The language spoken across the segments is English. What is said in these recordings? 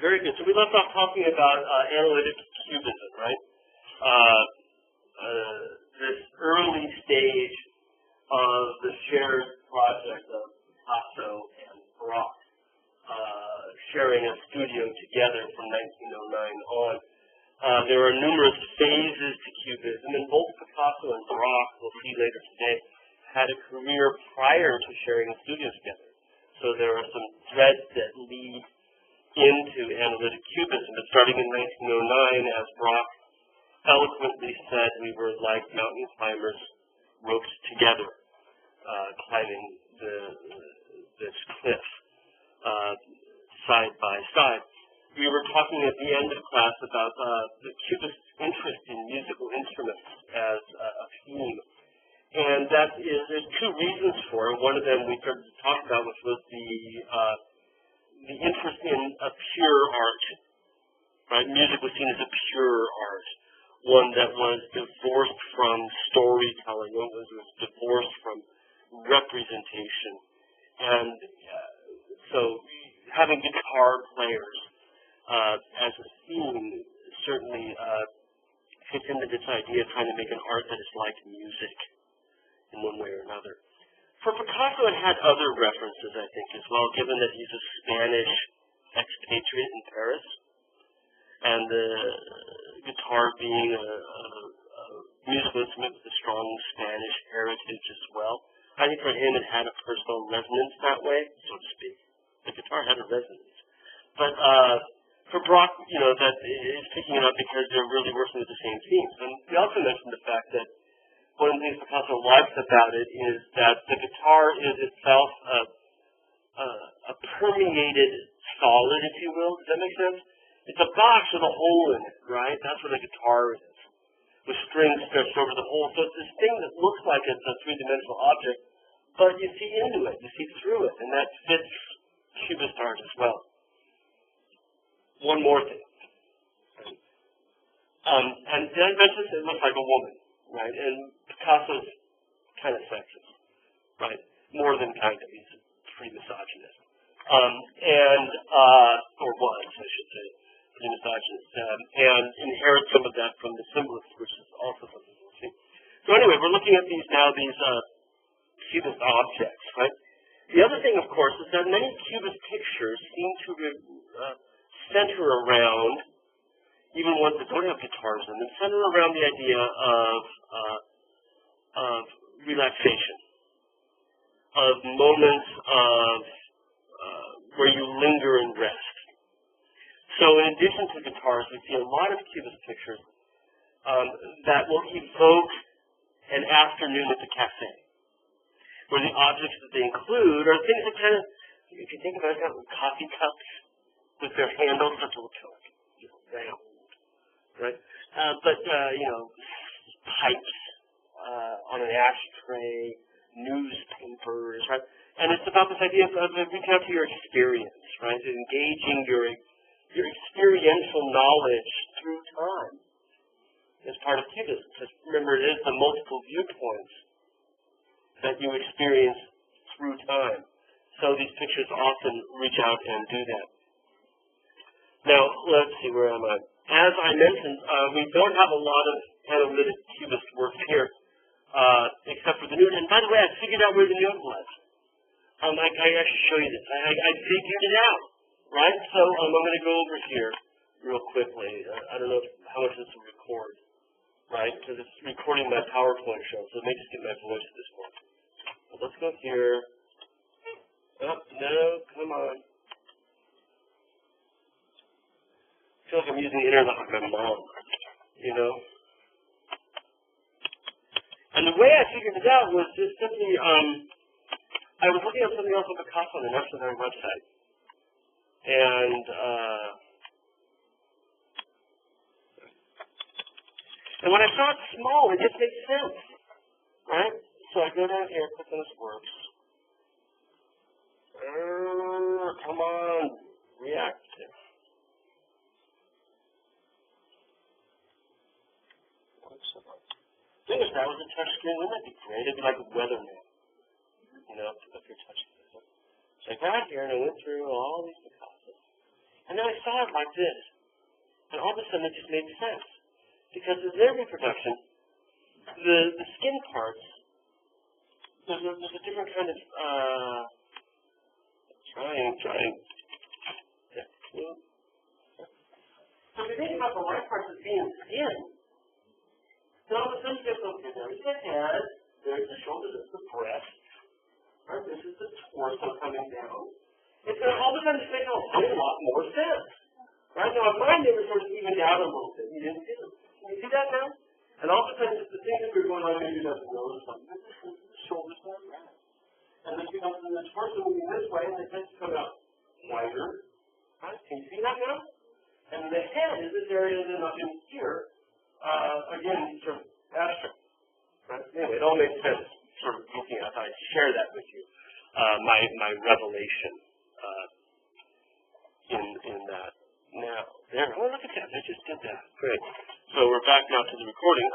Very good. So we left off talking about analytic cubism, right? This early stage of the shared project of Picasso and Braque, sharing a studio together from 1909 on. There are numerous phases to cubism, and both Picasso and Braque, we'll see later today, had a career prior to sharing a studio together. So there are some threads that lead into analytic cubism. But starting in 1909, as Braque eloquently said, we were like mountain climbers roped together, climbing this cliff side by side. We were talking at the end of class about the cubist interest in musical instruments as a theme. And that is, there's two reasons for it. One of them we started to talk about, which was the interest in a pure art, right? Music was seen as a pure art, one that was divorced from storytelling, one that was divorced from representation. And so having guitar players as a theme certainly fits into this idea of trying to make an art that is like music in one way or another. For Picasso, it had other references, I think, as well, given that he's a Spanish expatriate in Paris, and the guitar being a musical instrument with a strong Spanish heritage as well. I think for him it had a personal resonance that way, so to speak. The guitar had a resonance. But for Braque, that is picking it up because they're really working with the same themes. And we also mentioned the fact that one of the things Picasso likes about it is that the guitar is itself a permeated solid, if you will. Does that make sense? It's a box with a hole in it, right? That's what a guitar is, with strings stretched over the hole. So it's this thing that looks like it's a three-dimensional object, but you see into it, you see through it, and that fits Cubist art as well. One more thing. And did I mention it looks like a woman, right? And Picasso's kind of sexist, right? More than kind of. He's pretty misogynist. Or was, I should say, pretty misogynist. And inherits some of that from the symbolists, which is also something we'll see. So anyway, we're looking at these Cubist objects, right? The other thing, of course, is that many Cubist pictures seem to center around, even ones that don't have guitars in them, center around the idea of relaxation, of moments of where you linger and rest. So in addition to guitars, we see a lot of Cubist pictures that will evoke an afternoon at the cafe, where the objects that they include are things that kind of, if you think about it, coffee cups with their handles that look like, round, right? Pipes on an ashtray, newspapers, right? And it's about this idea of reaching out to your experience, right? Engaging your experiential knowledge through time as part of Cubism. Because remember, it is the multiple viewpoints that you experience through time. So these pictures often reach out and do that. Now, let's see, where am I? As I mentioned, we don't have a lot of analytic Cubist work here, except for the nude. And by the way, I figured out where the nude was. I actually show you this. I figured it out, right? So I'm going to go over here real quickly. I don't know how much this will record, right? Because it's recording my PowerPoint show, so it may just get my voice at this point. But let's go here. Oh, no, come on. I feel like I'm using the internet like my mom, And the way I figured it out was just simply, I was looking at something else on Picasso on the National website. And when I saw it small, it just made sense, right? So I go down here, click on this works. Come on, react. If that was a touch screen, wouldn't that be great? It'd be like a weatherman, if you're touching it. So I got here and I went through all these Picassos. And then I saw it like this. And all of a sudden it just made sense. Because in their reproduction, the skin parts, there's a different kind of, trying. Yeah. So if you think about the light parts of being skin, so all of a sudden you get, okay, there's the head, there's the shoulder, there's the breast, right? This is the torso coming down. It's going to all of a sudden make a whole lot more sense. Right? Now, if mine never sort of evened out a little bit, you didn't see them. Can you see that now? And all of a sudden, the things that were going on, maybe you doesn't notice something. The shoulders more round. And then you know, the torso moving this way, and the head's come out wider. Right? Can you see that now? And the head is this area then up in here. Again, sort of abstract. Right? Anyway, it all makes sense. Sort of looking at, I thought I'd share that with you. My revelation in that. Now, there. Oh, look at that. I just did that. Great. So we're back now to the recording.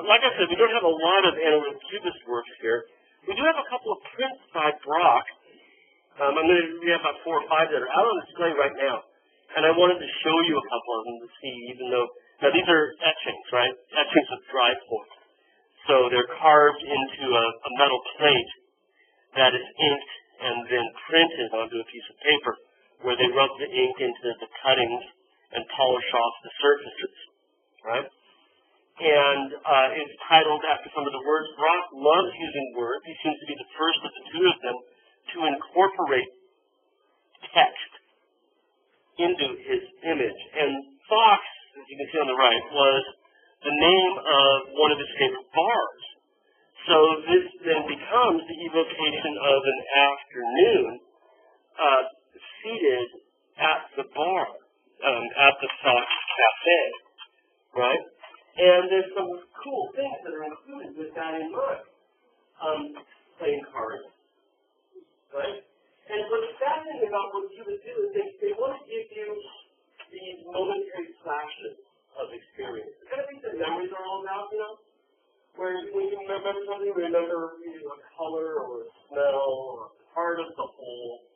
Like I said, we don't have a lot of analytic cubist work here. We do have a couple of prints by Brock. We have about 4 or 5 that are out on display right now. And I wanted to show you a couple of them to see, even though, now these are etchings, right? Etchings of dry point. So they're carved into a metal plate that is inked and then printed onto a piece of paper, where they rub the ink into the cuttings and polish off the surfaces, right? And it's titled after some of the words. Brock loves using words. He seems to be the first of the 2 of them to incorporate text into his image. And Fox, as you can see on the right, was the name of one of his favorite bars. So this then becomes the evocation of an afternoon seated at the bar, at the Fox Cafe, right? And there's some cool things that are included with that in mind. Playing cards, right? And what's fascinating about what you would do is they want to give you these momentary flashes of experience. The kind of things that memories are all about, you know? Where when you remember something, remember a color or a smell or part of the whole,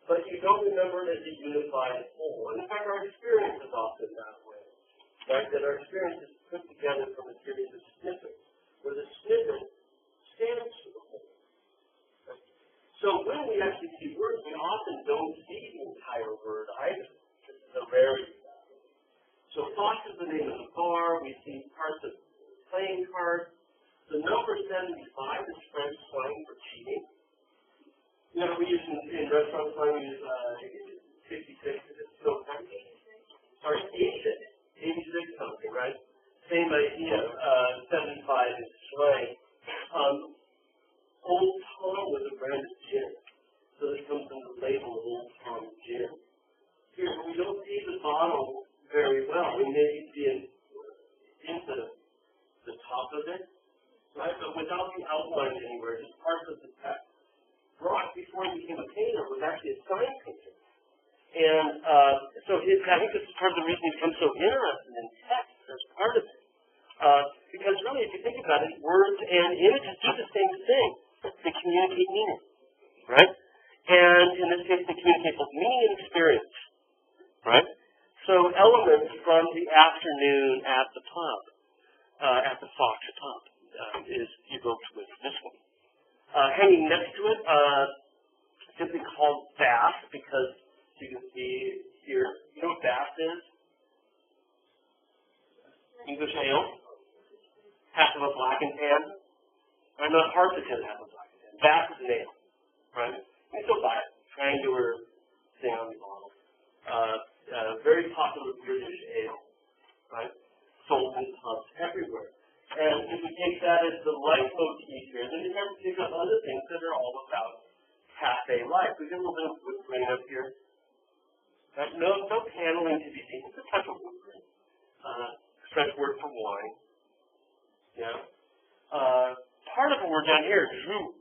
but you don't remember it as a unified whole. And in fact, our experience is often that way, right? That our experience is put together from a series of snippets, where the snippet stands for the whole. Right? So when we actually see words, we often don't see the entire word either. This is a rarity. So Fox is the name of the bar. We see parts of playing cards. The number 75 is French slang for cheating. You know, we use in restaurant slang, we use 66, it's still time. Sorry, 86 something, right? Same idea, 75 is slang. Old Tom was a brand of gin. So this comes from the label of Old Tom Gin. Here, we don't see the bottle very well. We maybe see it into the top of it, right? But without the outline anywhere, just parts of the text. Brock, before he became a painter, was actually a sign painter. And so I think this is part of the reason he becomes so interested in text as part of it. Because really, if you think about it, words and images do the same thing. They communicate meaning, right? And in this case, they communicate both meaning and experience, right? So elements from the afternoon at the pub, at the Fox pub, is evoked with this one. Hanging next to it, simply called Bass, because you can see here, you know what Bass is? English ale, half of a blackened tan. I'm not hard to tell half of a blackened tan. Bass is an ale, right? You can still buy it, triangular thing on the bottle. Very popular British ale, right? Sold in pubs everywhere. And if we take that as the leitmotif here, then you start to pick up other things that are all about cafe life. We get a little bit of wood grain up here. Right? No paneling to be seen. It's a type of wood grain. French word for wine. Yeah. Part of the word down here is jour,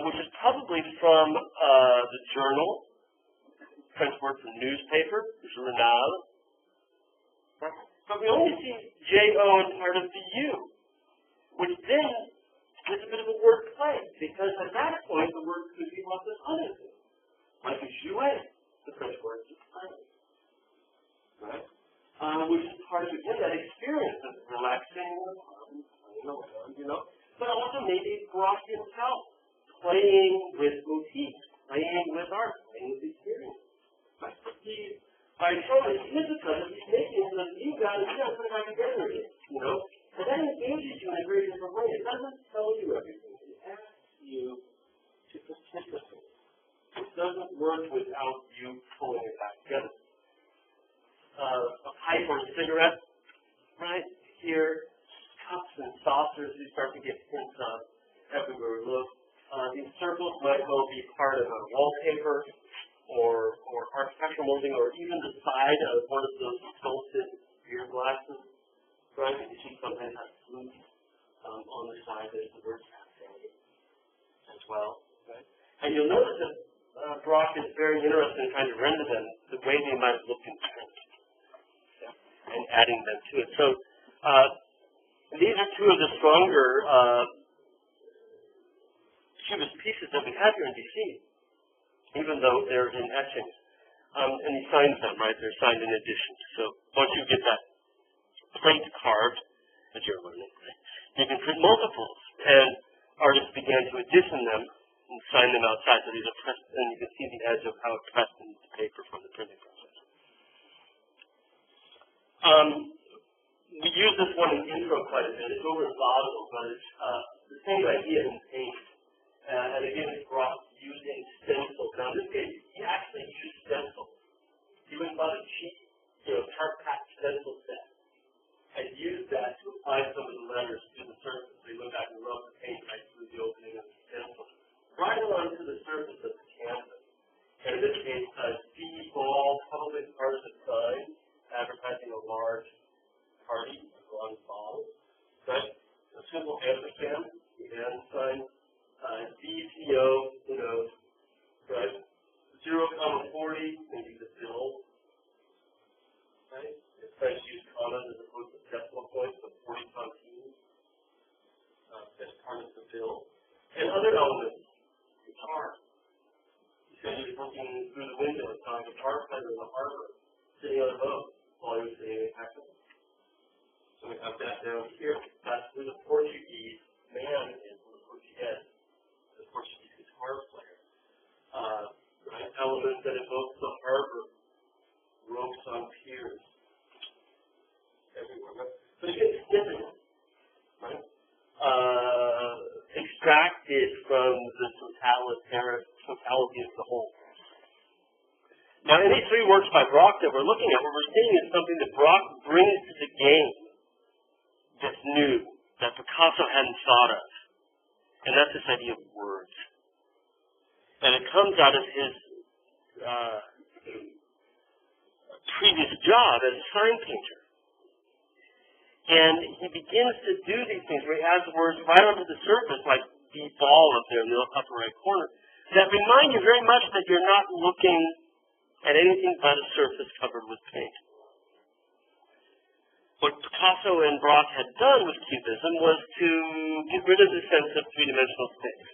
which is probably from the journal. French word for newspaper, journal. Right? But we only see J-O and part of the U, which then is a bit of a word play, because at that point the word could be lots of other things, like a jouet, the French word is silence, right? Which is part of, again, that experience of relaxing and playing around, you know, but also maybe Brock himself playing with motifs, playing with art, playing with experience. Right? By showing significance of these making that you got to put it back together again, you know, and that engages you in a very different way. It doesn't tell you everything. It asks you to participate. It doesn't work without you pulling it back together. A pipe or a cigarette, right? Here, cups and saucers we start to get hints of everywhere we look. These circles might well be part of a wallpaper or architectural molding, or even the side of one of those sculpted beer glasses, right? You see sometimes have flute on the side. There's the word cafe as well, right? And you'll notice that Brock is very interested in trying to render them the way they might look in print, and adding them to it. So these are two of the stronger cubist pieces that we have here in DC, even though they're in etchings. And he signs them, right? They're signed in addition. So once you get that plate carved, as you're learning, right, you can print multiples. And artists began to addition them and sign them outside. So these are pressed, and you can see the edge of how it's pressed into the paper from the printing process. We use this one in the intro quite a bit. It's over volatile, but it's the same idea in paint. And again, it's brought using stencils. Now, in this case, he actually used stencils. He went and bought a cheap, Tart Pack stencil set and used that to apply some of the letters to the surface. So he went back and rubbed the paint right through the opening of the stencil, right along to the surface of the canvas. And in this case, D-Ball, public part of the sign, advertising a large party, a long ball, right? A simple ampersand, and sign DCO, right? 0,40, maybe the bill, right? The French use commas as opposed to decimal points, so 40 centimes as part of the bill. And other elements, guitar. You said you're looking through the window and saw a guitar player in the harbor sitting on a boat while you're sitting in Texas. So we have that down here. That's who the Portuguese man is, the Portuguese. Portuguese guitar player, right? Elements that evoke the harbor, ropes on piers, everywhere. But again, significant, right? Extracted from the totality of the whole. Now, in these three works by Brock that we're looking at, what we're seeing is something that Brock brings to the game that's new, that Picasso hadn't thought of. And that's this idea of words. And it comes out of his previous job as a sign painter. And he begins to do these things where he adds words right onto the surface, like the ball up there in the upper right corner, that remind you very much that you're not looking at anything but a surface covered with paint. What Picasso and Brock had done with Cubism was to get rid of the sense of three-dimensional space.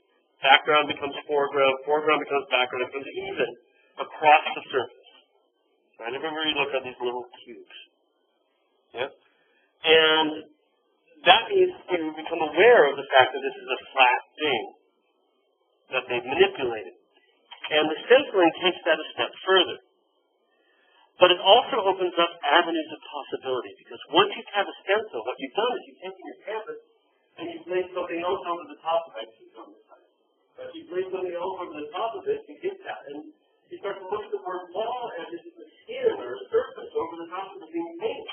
Background becomes foreground, foreground becomes background, it becomes even across the surface. Right? Everywhere you look at these little cubes. Yep. And that means you become aware of the fact that this is a flat thing that they've manipulated. And the stenciling takes that a step further. But it also opens up avenues of possibility, because once you have a stencil, what you've done is you've taken your canvas and you've laid something else over the top of it. But you've laid something else over the top of it to get that. And you start to look at the word wall as it's a skin or a surface over the top of the thing paint.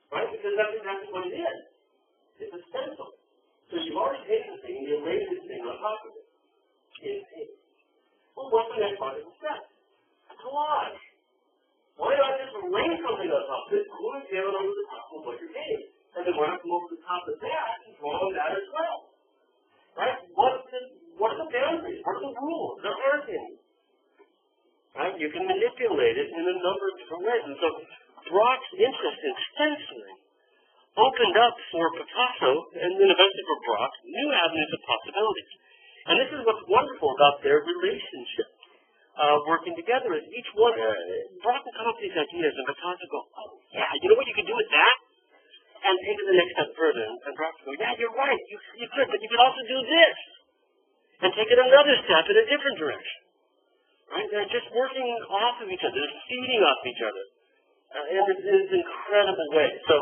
Right? Because that's exactly what it is. It's a stencil. So you've already taken the thing and you've laid this thing on top of it. In paint. Well, what's the next part of the step? A collage. Why not just lay something on top of it, glue it down over the top of what you're painting? And then when I come over the top of that, and draw on that as well. Right? What are the boundaries? What are the rules? There aren't any. Right? You can manipulate it in a number of different ways. And so Brock's interest in stenciling opened up for Picasso, and then eventually for Brock, new avenues of possibilities. And this is what's wonderful about their relationship. working together. And each one, Braque will come up with these ideas, and Picasso go, oh, yeah, you know what you could do with that? And take it the next step further. And Braque will go, yeah, you're right, you could, but you could also do this. And take it another step in a different direction. Right? They're just working off of each other. They're feeding off each other. In this incredible way. So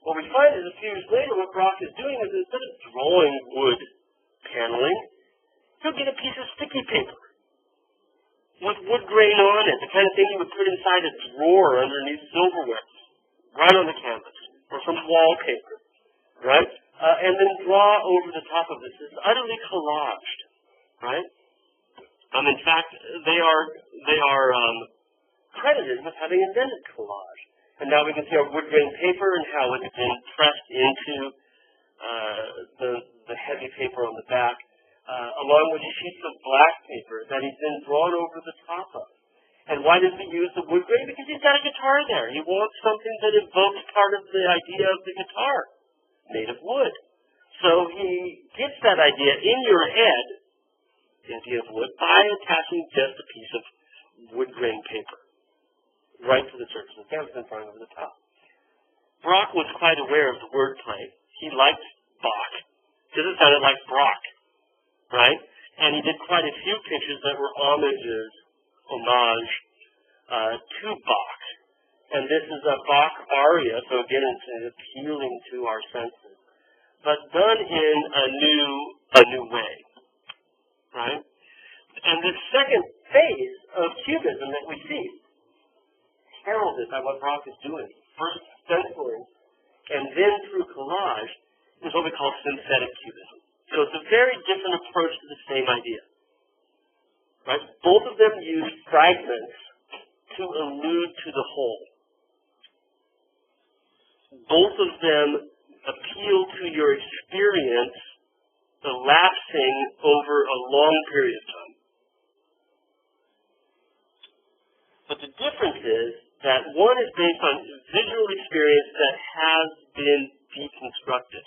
what we find is a few years later, what Braque is doing is instead of drawing wood paneling, he'll get a piece of sticky paper with wood grain on it, the kind of thing you would put inside a drawer underneath silverware, right on the canvas, or some wallpaper, right? And then draw over the top of this. It's utterly collaged, right? In fact, they are credited with having invented collage. And now we can see our wood grain paper and how it's been pressed into the heavy paper on the back, along with sheets of black paper that he's then drawn over the top of. And why does he use the wood grain? Because he's got a guitar there. He wants something that evokes part of the idea of the guitar, made of wood. So he gets that idea in your head, the idea of wood, by attaching just a piece of wood grain paper right to the surface of the canvas and throwing over the top. Braque was quite aware of the wordplay. He liked Bach, because it sounded like Brock, right? And he did quite a few pictures that were homage to Bach. And this is a Bach aria, so again it's appealing to our senses, but done in a new way, right? And this second phase of Cubism that we see, heralded by what Braque is doing, first stenciling, and then through collage, is what we call synthetic Cubism. So it's a very different approach to the same idea. Right? Both of them use fragments to allude to the whole. Both of them appeal to your experience elapsing over a long period of time. But the difference is that one is based on visual experience that has been deconstructed.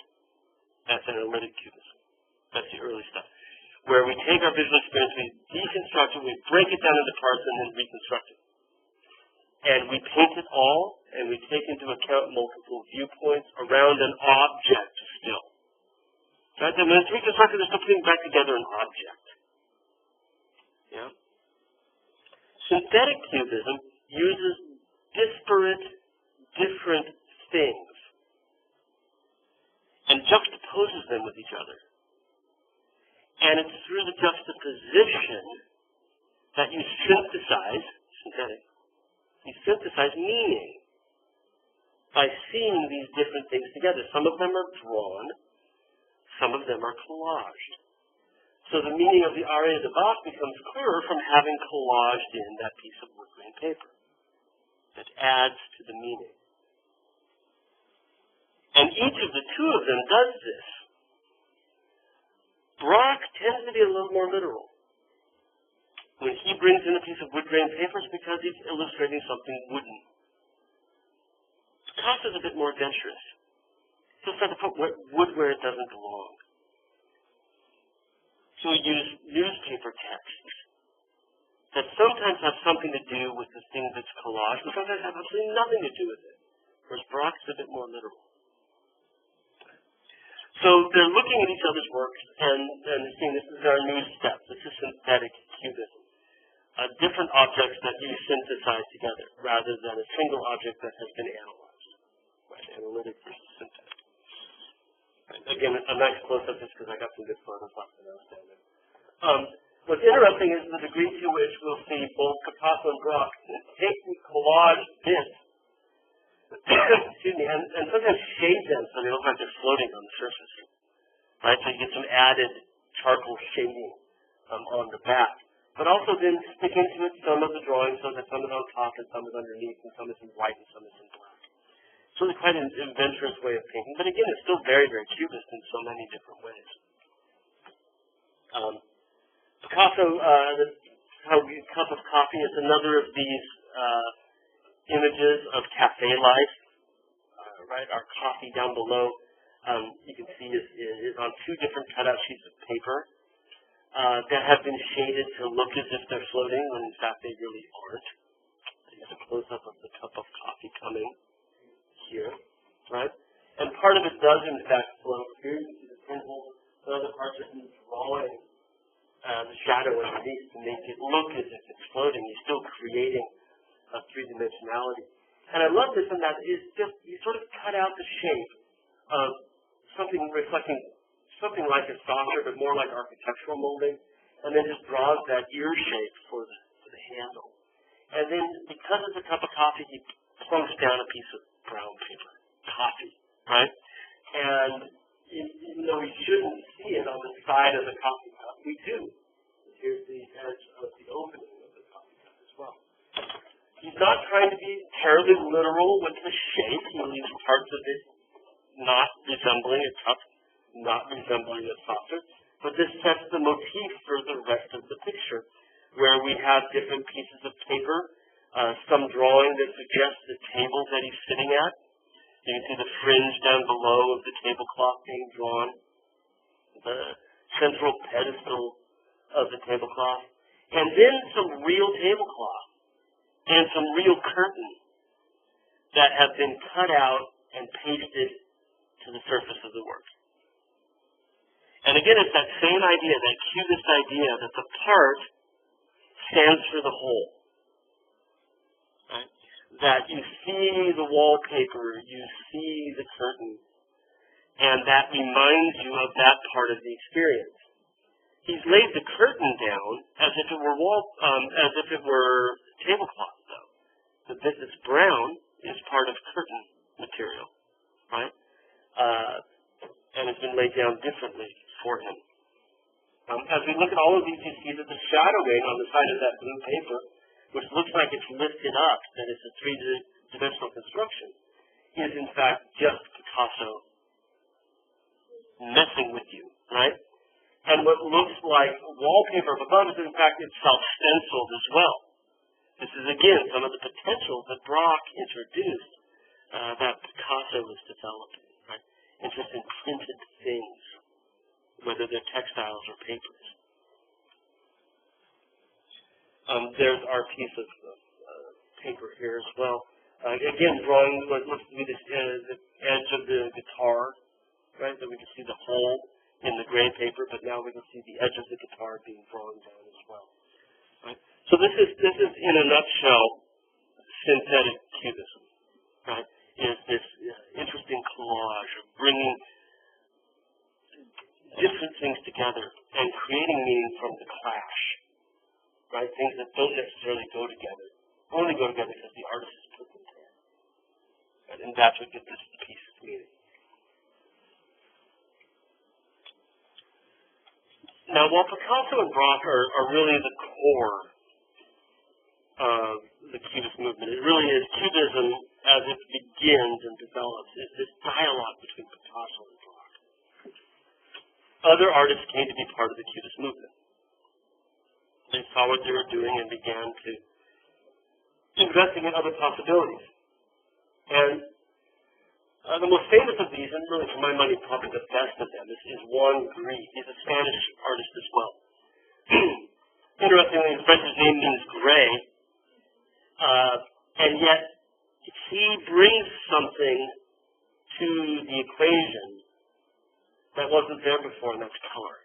That's analytic cubism. That's the early stuff. Where we take our visual experience, we deconstruct it, we break it down into parts, and then reconstruct it. And we paint it all, and we take into account multiple viewpoints around an object still. Right? And when it's reconstructed, it's still putting back together an object. Yeah? Synthetic cubism uses disparate, different things and juxtaposes them with each other. And it's through the juxtaposition that you synthesize, synthetic, you synthesize meaning by seeing these different things together. Some of them are drawn, some of them are collaged. So the meaning of the aria de Bach becomes clearer from having collaged in that piece of wood grain paper. That adds to the meaning. And each of the two of them does this. Braque tends to be a little more literal. When he brings in a piece of wood grain paper, it's because he's illustrating something wooden. Picasso's a bit more adventurous. He'll start to put wood where it doesn't belong. So we use newspaper texts that sometimes have something to do with the thing that's collaged, but sometimes have absolutely nothing to do with it. Whereas Braque's a bit more literal. So they're looking at each other's works and seeing this is our new step. This is synthetic cubism. Different objects that you synthesize together rather than a single object that has been analyzed. Right? Analytic versus synthetic. Right. Again, a nice close-up just because I got some good photos left when I was down there. What's interesting is the degree to which we'll see both Picasso and Braque take the collage bits, excuse me, and sometimes shade them so they look like they're floating on the surface. Right? So you get some added charcoal shading on the back. But also then stick into it some of the drawings so that some is on top and some is underneath and some is in white and some is in black. It's really quite an adventurous way of painting, but again, it's still very, very cubist in so many different ways. Picasso, the cup of coffee is another of these images of cafe life, right? Our coffee down below, you can see is on two different cutout sheets of paper. that have been shaded to look as if they're floating when in fact they really aren't. There's a close-up of the cup of coffee coming here, right? And part of it does in fact float. Here you see the pinhole, the other parts are drawing the shadow underneath to make it look as if it's floating. You're still creating a three-dimensionality. And I love this in that it's just, you sort of cut out the shape of something reflecting something like a saucer, but more like architectural molding, and then just draws that ear shape for the handle. And then, because it's a cup of coffee, he plunks down a piece of brown paper, coffee, right? And even though we shouldn't see it on the side of the coffee cup, we do. Here's the edge of the opening of the coffee cup as well. He's not trying to be terribly literal with the shape. He leaves parts of it not resembling a cup, not resembling a saucer, but this sets the motif for the rest of the picture, where we have different pieces of paper, some drawing that suggests the table that he's sitting at. You can see the fringe down below of the tablecloth being drawn, the central pedestal of the tablecloth, and then some real tablecloth and some real curtain that have been cut out and pasted to the surface of the work. And again, it's that same idea, that cubist idea, that the part stands for the whole. Right? That you see the wallpaper, you see the curtain, and that reminds you of that part of the experience. He's laid the curtain down as if it were tablecloth, though. The bit that's brown is part of curtain material, right? And it's been laid down differently for him. As we look at all of these, you see that the shadowing on the side of that blue paper, which looks like it's lifted up, that it's a three-dimensional construction, is in fact just Picasso messing with you, right? And what looks like wallpaper above is in fact itself stenciled as well. This is again some of the potential that Braque introduced that Picasso was developing, right? Interest in printed things, whether they're textiles or papers. There's our piece of paper here as well. Again, drawing what looks to be the edge of the guitar, right? So we can see the hole in the gray paper, but now we can see the edge of the guitar being drawn down as well. Right? So this is in a nutshell synthetic cubism, right? Is this interesting collage of bringing different things together and creating meaning from the clash, right? Things that don't necessarily go together, only go together because the artist has put them there. Right? And that's what gives this piece its meaning. Now, while Picasso and Braque are really the core of the Cubist movement, it really is Cubism as it begins and develops. It's this dialogue between Picasso and Braque. Other artists came to be part of the Cubist movement. They saw what they were doing and began to investigate other possibilities. And the most famous of these, and really for my money probably the best of them, is Juan Gris. He's a Spanish artist as well. Interestingly, his French name means gray, and yet he brings something to the equation that wasn't there before, and that's color.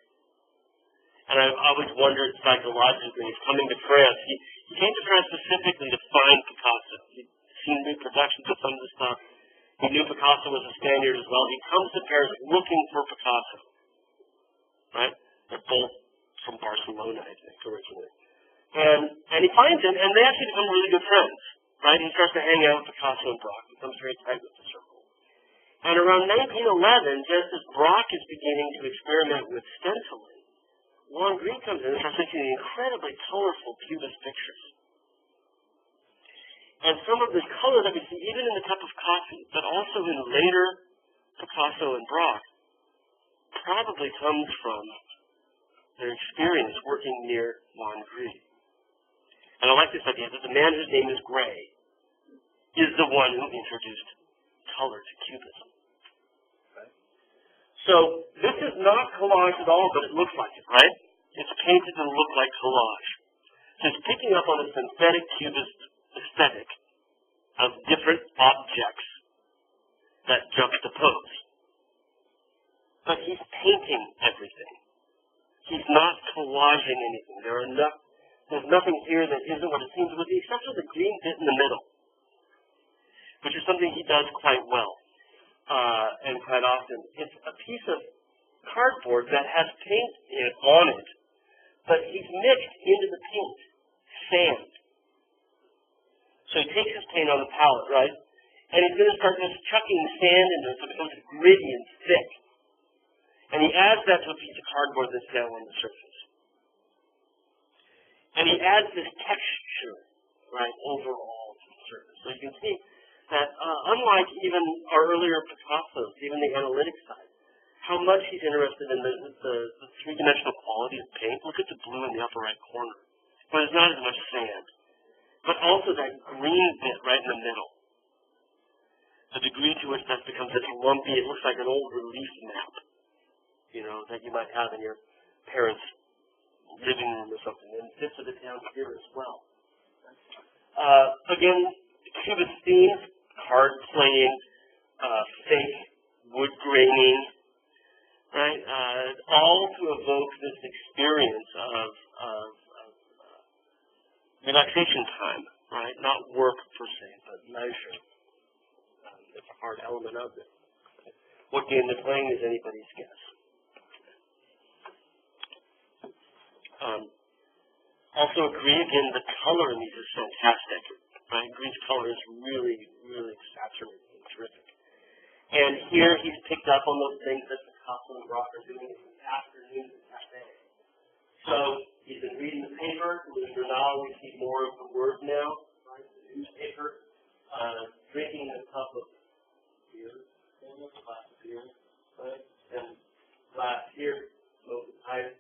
And I've always wondered psychologically, he's coming to France. He came to France specifically to find Picasso. He'd seen reproductions of some of the stuff. He knew Picasso was a Spaniard as well. He comes to Paris looking for Picasso, right? They're both from Barcelona, I think, originally. And he finds him, and they actually become really good friends, right? He starts to hang out with Picasso and Braque, becomes very tight with the circle. And around 1911, just as Braque is beginning to experiment with stenciling, Juan Gris comes in and starts making incredibly colorful Cubist pictures. And some of the color that we see, even in the cup of coffee, but also in later Picasso and Braque, probably comes from their experience working near Juan Gris. And I like this idea that the man whose name is Gray is the one who introduced color to Cubism. Right? So this is not collage at all, but it looks like it, right? It's painted to look like collage. So it's picking up on a synthetic cubist aesthetic of different objects that juxtapose. But he's painting everything. He's not collaging anything. There's nothing here that isn't what it seems, with the exception of the green bit in the middle, which is something he does quite well, and quite often. It's a piece of cardboard that has paint on it, but he's mixed into the paint sand. So he takes his paint on the palette, right? And he's going to start just chucking sand into it so it becomes gritty and thick. And he adds that to a piece of cardboard that's down on the surface. And he adds this texture, right, overall to the surface. So you can see that unlike even our earlier Picassos, even the analytic side, how much he's interested in the three-dimensional quality of paint. Look at the blue in the upper right corner, where there's not as much sand. But also that green bit right in the middle. The degree to which that becomes this lumpy, it looks like an old relief map, you know, that you might have in your parents' living room or something. And bits of it down here as well. Again, Cubist themes, card playing, fake wood graining, right? All to evoke this experience of relaxation time, right? Not work per se, but leisure. It's a hard element of it. What game they're playing is anybody's guess. Also agree again, the color in these is fantastic. Right? Green's color is really, really saturated and terrific. And here he's picked up on those things that Picasso and Braque are doing in the afternoon at the cafe. So he's been reading the paper. In the journal, we see more of the word now, right? The newspaper. Drinking a cup of beer, a glass of beer, right? And glass here, smoking pipe.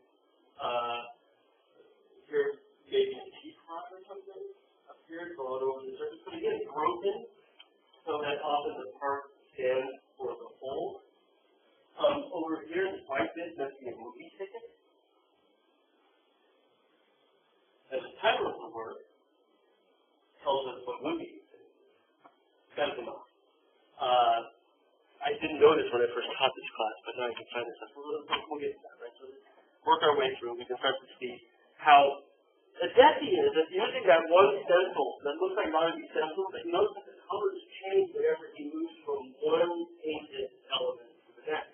Here, maybe a teapot or something. Up here, going over the surface. But again, broken, so that often the part stands for the whole. Over here, the white bit must be a movie ticket. And the title of the word tells us what movie it is. Fentanyl. I didn't know this when I first taught this class, but now I can find this. We'll get to that, right? So let's work our way through. We can start to see how adept he is at using that one stencil that looks like a lot of these stencils, but you notice that the colors change whenever he moves from one painted element to the next.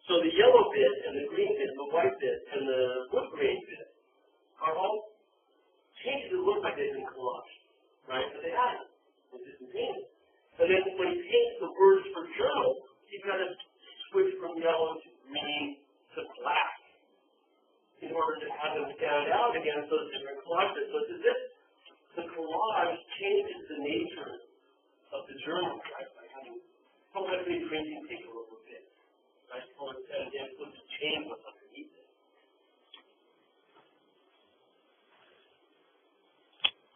So the yellow bit and the green bit and the white bit and the wood grain bit are all changes that look like they've been collaged, right? But they haven't. They've just been painted. And then when he paints the words for journal, he's got to switch from yellow to green to black in order to have them stand out against those different collages. So it's as if the collage changes the nature of the journal, right? By having colorfully printing paper over bits, right? And then puts a chain what's underneath it.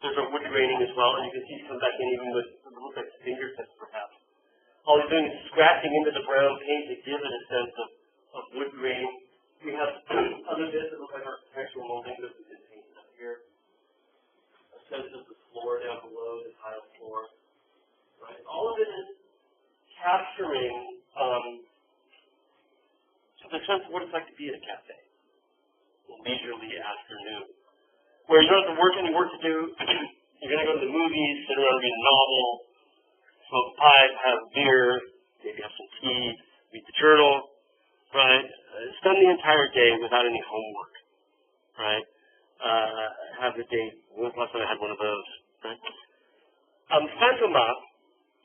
There's a wood graining as well, and you can see some back in even with what looks like fingertips, perhaps. All he's doing is scratching into the brown paint to give it a sense of wood graining. We have other bits that look like architectural molding that have been painted up here. A sense of the floor down below, the tile floor. Right? All of it is capturing the sense of what it's like to be at a cafe. A leisurely afternoon. Where you don't have to work any work to do. You're going to go to the movies, sit around, read a novel, smoke a pipe, have a beer, maybe have some tea, read the journal, right? Spend the entire day without any homework, right? Have the day, when was the last time I had one of those, right? Fantomas,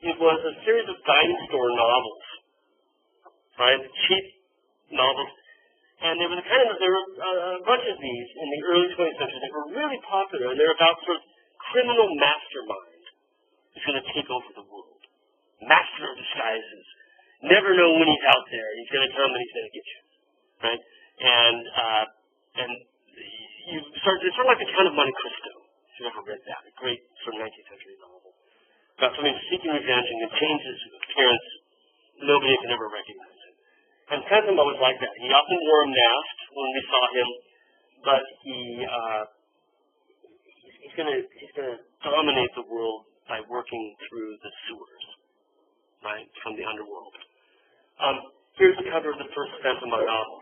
it was a series of dime store novels, right? Cheap novels. And there were a bunch of these in the early 20th century that were really popular, and they're about sort of criminal mastermind who's going to take over the world. Master of disguises. Never know when he's out there. He's going to come and he's going to get you, right? And you start. It's sort of like the Count of Monte Cristo. If you've ever read that, a great sort of 19th century novel about somebody seeking revenge and can change his appearance. Nobody can ever recognize him. And Fentanyl was like that. He often wore a mask when we saw him, but he's gonna dominate the world by working through the sewers, right, from the underworld. Here's the cover of the first event of my novel,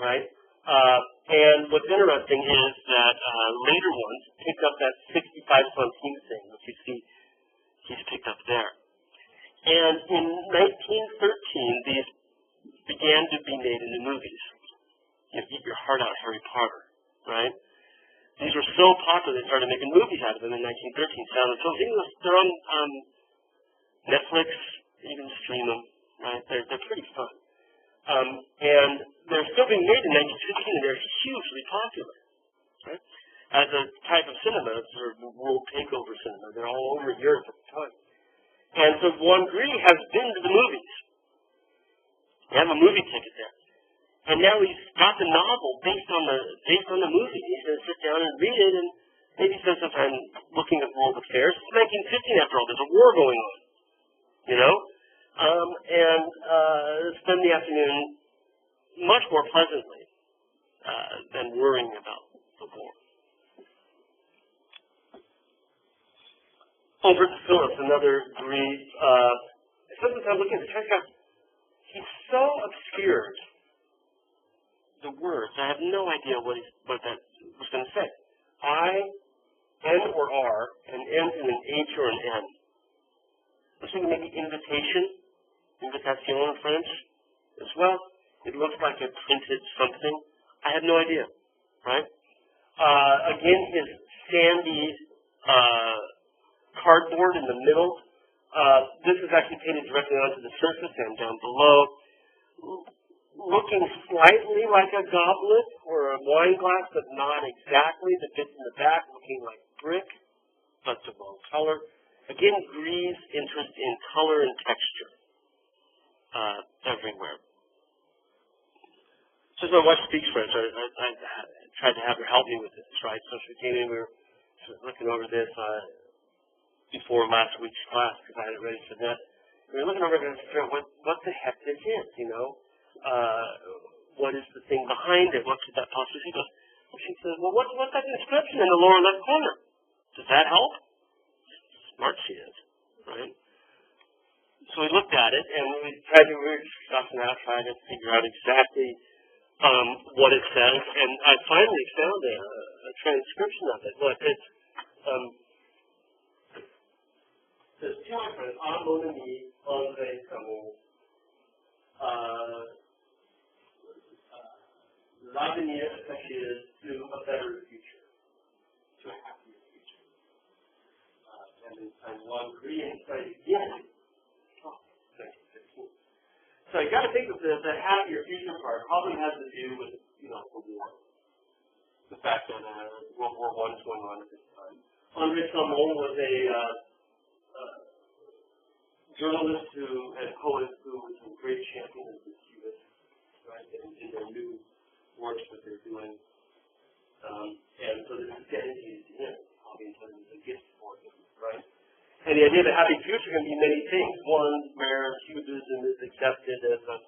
right? And what's interesting is that later ones picked up that 65 centime thing, which you see he's picked up there. And in 1913, these began to be made into movies. You know, Eat Your Heart Out, Harry Potter, right? These were so popular, they started making movies out of them in 1913. Sound and Film. They're on Netflix, you can stream them, right? They're pretty fun. And they're still being made in 1915, and they're hugely popular, right? As a type of cinema, it's sort of world takeover cinema. They're all over Europe at the time. And so Juan Gris has been to the movies. They have a movie ticket there. And now he's got the novel based on the movie. He's going to sit down and read it and maybe spend some time looking at world affairs. It's 1915 after all. There's a war going on, you know? And spend the afternoon much more pleasantly than worrying about the war. Albert Phillips, another Gris, sometimes I'm looking at the text, he's so obscured the words. I have no idea what that was going to say. N or R, and ends in an H or an N. This one maybe invitation in French as well. It looks like a printed something. I have no idea, right? Again, his sandy cardboard in the middle. This is actually painted directly onto the surface and down below. Looking slightly like a goblet or a wine glass, but not exactly. The bits in the back looking like brick, but the wrong color. Again, Gris' interest in color and texture everywhere. Since my wife speaks French, I tried to have her help me with this, right? So she came in, we were sort of looking over this before last week's class, because I had it ready for that. We were looking over this to figure out what the heck this is, you know? What is the thing behind it? What could that possibly be? She said, well, what's that inscription in the lower left corner? Does that help? Smart she is, right? So we looked at it, and we were discussing that, trying to figure out exactly what it says, and I finally found a transcription of it. Look, it's says, "Dear my friend, à mon ami André Camus, l'avenir is to a better future, to a happier future." And Juan Gris insight again. So you got to think of the happier future part probably has to do with, you know, the war. The fact that World War I is going on at this time. André Camus was a journalist and poet who was a great champion of the Cubists, right, in their new works that they're doing. And so this is dedicated to him, obviously, as a gift for him, right? And the idea of a happy future can be many things. One, where Cubism is accepted as a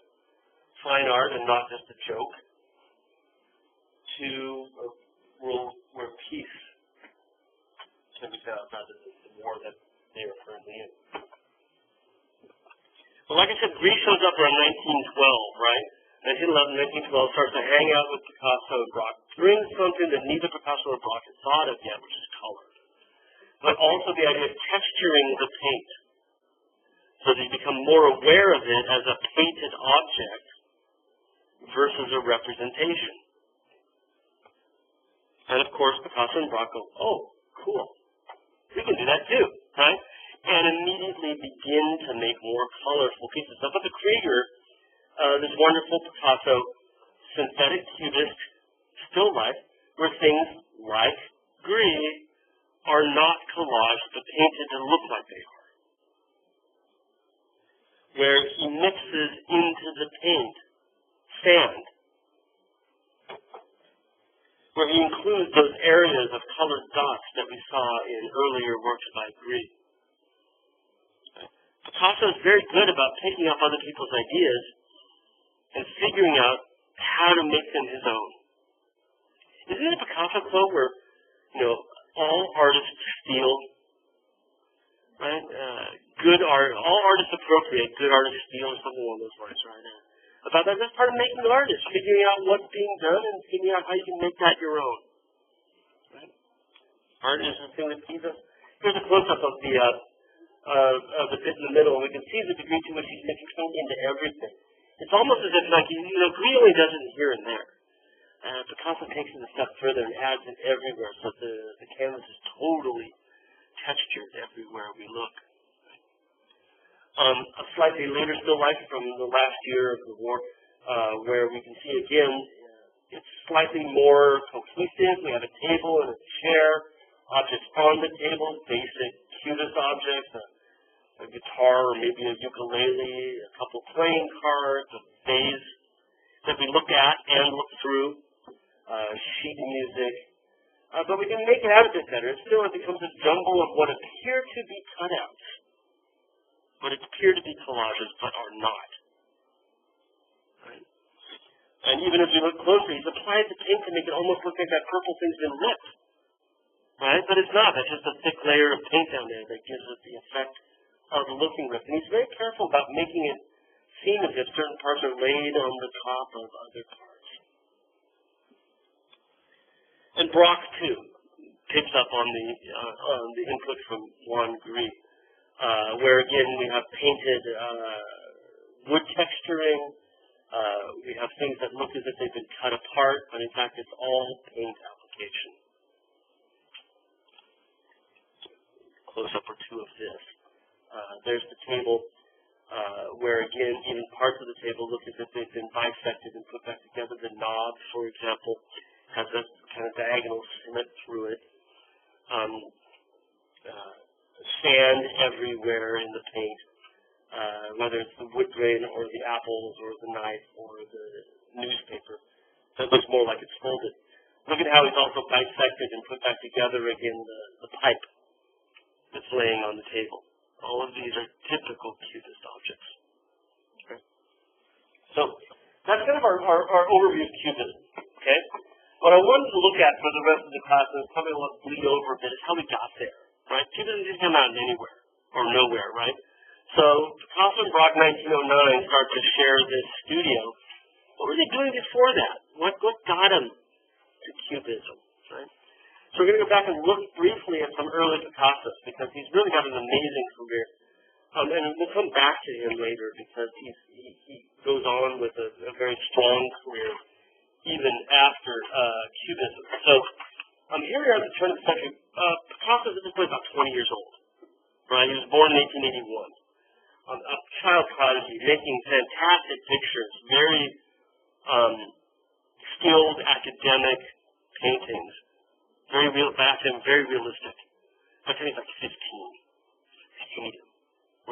fine art and not just a joke. Two, a world where peace can be found rather than the war that they are currently in. Well, like I said, Gris shows up around 1912, right? 1911, 1912, starts to hang out with Picasso and Braque, brings something that neither Picasso or Braque had thought of yet, which is color. But also the idea of texturing the paint, so that you become more aware of it as a painted object versus a representation. And of course, Picasso and Braque go, oh, cool, we can do that too, right? And immediately begin to make more colorful pieces. Now, but the Krieger, this wonderful Picasso, synthetic cubist, still life, where things like Gris are not collaged but painted to look like they are. Where he mixes into the paint sand. Where he includes those areas of colored dots that we saw in earlier works by Gris. Picasso is very good about picking up other people's ideas and figuring out how to make them his own. Isn't it Picasso quote where, all artists steal, right? Good art, all artists appropriate, good artists steal, or something along those lines, right? About that, that's part of making an artist, figuring out what's being done and figuring out how you can make that your own. Right? Art is the thing that feeds us. Here's a close-up of the bit in the middle, and we can see the degree to which he's making paint into everything. It's almost as if, like, green only does it here and there. Picasso takes it a step further and adds it everywhere, so the canvas is totally textured everywhere we look. A slightly later still life from the last year of the war, where we can see again, it's slightly more cohesive. We have a table and a chair, objects on the table, basic Cubist objects, a guitar or maybe a ukulele, a couple playing cards, a vase that we look at and look through, sheet music. But we can make it out a bit better. Still, it becomes a jumble of what appear to be cutouts, but appear to be collages, but are not. Right? And even as we look closer, he's applied the paint to make it almost look like that purple thing's been lit. Right? But it's not. It's just a thick layer of paint down there that gives it the effect of looking rip. And he's very careful about making it seem as if certain parts are laid on the top of other parts. And Braque, too, picks up on the input from Juan Gris, where, again, we have painted wood texturing. We have things that look as if they've been cut apart, but in fact it's all paint application. Close-up or two of this. There's the table where, again, even parts of the table look as if they've been bisected and put back together. The knob, for example, has a kind of diagonal slit through it. Sand everywhere in the paint, whether it's the wood grain or the apples or the knife or the newspaper. That looks more like it's folded. Look at how he's also bisected and put back together again the pipe that's laying on the table. All of these are typical Cubist objects. Okay? So that's kind of our overview of Cubism. Okay? What I wanted to look at for the rest of the class, and probably what will bleed over a bit, is how we got there. Right? Cubism didn't come out of anywhere or nowhere, right? So Picasso and Braque 1909 start to share this studio. What were they doing before that? What got them to Cubism, right? So we're going to go back and look briefly at some early Picassos, because he's really got an amazing career. And we'll come back to him later, because he goes on with a very strong career even after Cubism. So here we are at the turn of the century. Picasso is at this point about 20 years old. Right? He was born in 1881. A child prodigy, making fantastic pictures, very skilled academic paintings. Very real, back to him, very realistic. By the time he's like 15. Hate him,